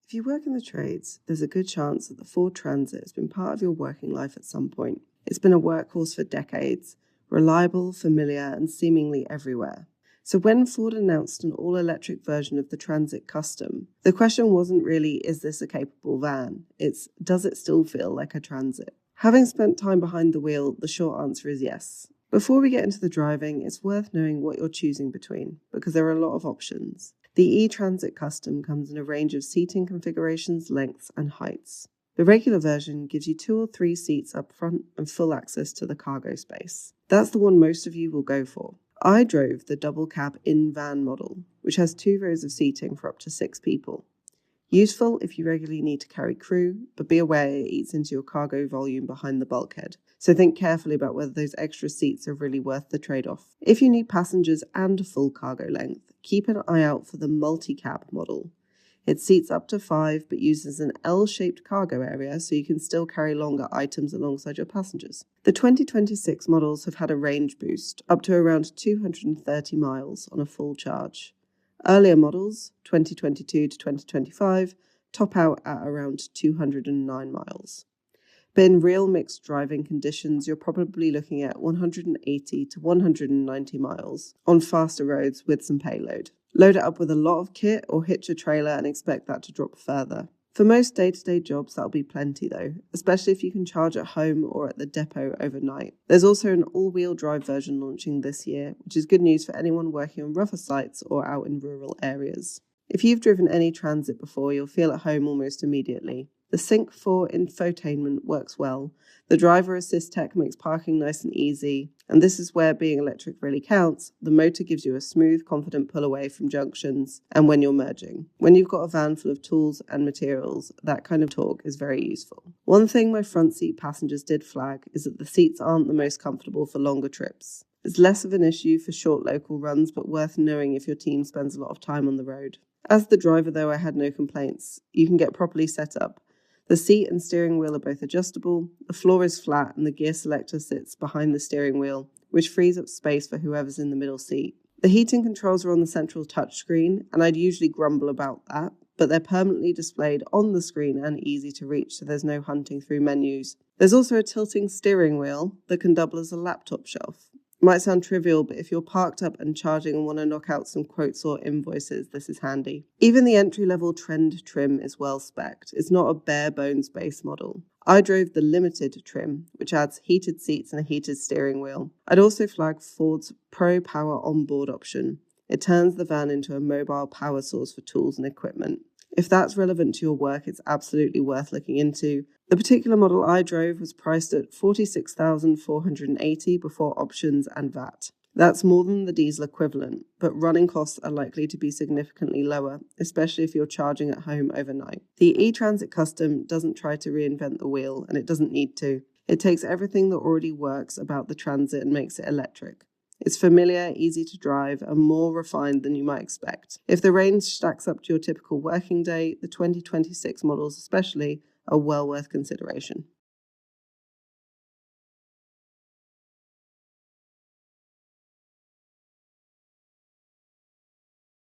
If you work in the trades, there's a good chance that the Ford Transit has been part of your working life at some point. It's been a workhorse for decades, reliable, familiar, and seemingly everywhere. So when Ford announced an all-electric version of the Transit Custom, the question wasn't really, is this a capable van? It's, does it still feel like a Transit? Having spent time behind the wheel, the short answer is yes. Before we get into the driving, it's worth knowing what you're choosing between, because there are a lot of options. The e-Transit Custom comes in a range of seating configurations, lengths, and heights. The regular version gives you 2 or 3 seats up front and full access to the cargo space. That's the one most of you will go for. I drove the double cab in-van model, which has 2 rows of seating for up to 6 people. Useful if you regularly need to carry crew, but be aware it eats into your cargo volume behind the bulkhead. So think carefully about whether those extra seats are really worth the trade-off. If you need passengers and a full cargo length, keep an eye out for the multi-cab model. It seats up to 5 but uses an L-shaped cargo area so you can still carry longer items alongside your passengers. The 2026 models have had a range boost, up to around 230 miles on a full charge. Earlier models, 2022 to 2025, top out at around 209 miles. But in real mixed driving conditions, you're probably looking at 180 to 190 miles on faster roads with some payload. Load it up with a lot of kit or hitch a trailer and expect that to drop further. For most day-to-day jobs, that'll be plenty though, especially if you can charge at home or at the depot overnight. There's also an all-wheel drive version launching this year, which is good news for anyone working on rougher sites or out in rural areas. If you've driven any Transit before, you'll feel at home almost immediately. The Sync 4 infotainment works well. The driver assist tech makes parking nice and easy, and this is where being electric really counts. The motor gives you a smooth, confident pull away from junctions and when you're merging. When you've got a van full of tools and materials, that kind of torque is very useful. One thing my front seat passengers did flag is that the seats aren't the most comfortable for longer trips. It's less of an issue for short local runs, but worth knowing if your team spends a lot of time on the road. As the driver, though, I had no complaints. You can get properly set up. The seat and steering wheel are both adjustable, the floor is flat, and the gear selector sits behind the steering wheel, which frees up space for whoever's in the middle seat. The heating controls are on the central touchscreen, and I'd usually grumble about that, but they're permanently displayed on the screen and easy to reach, so there's no hunting through menus. There's also a tilting steering wheel that can double as a laptop shelf. It might sound trivial, but if you're parked up and charging and want to knock out some quotes or invoices, this is handy. Even the entry-level Trend trim is well spec'd. It's not a bare-bones base model. I drove the Limited trim, which adds heated seats and a heated steering wheel. I'd also flag Ford's Pro Power onboard option. It turns the van into a mobile power source for tools and equipment. If that's relevant to your work, it's absolutely worth looking into. The particular model I drove was priced at $46,480 before options and VAT. That's more than the diesel equivalent, but running costs are likely to be significantly lower, especially if you're charging at home overnight. The e-Transit Custom doesn't try to reinvent the wheel, and it doesn't need to. It takes everything that already works about the Transit and makes it electric. It's familiar, easy to drive, and more refined than you might expect. If the range stacks up to your typical working day, the 2026 models especially are well worth consideration.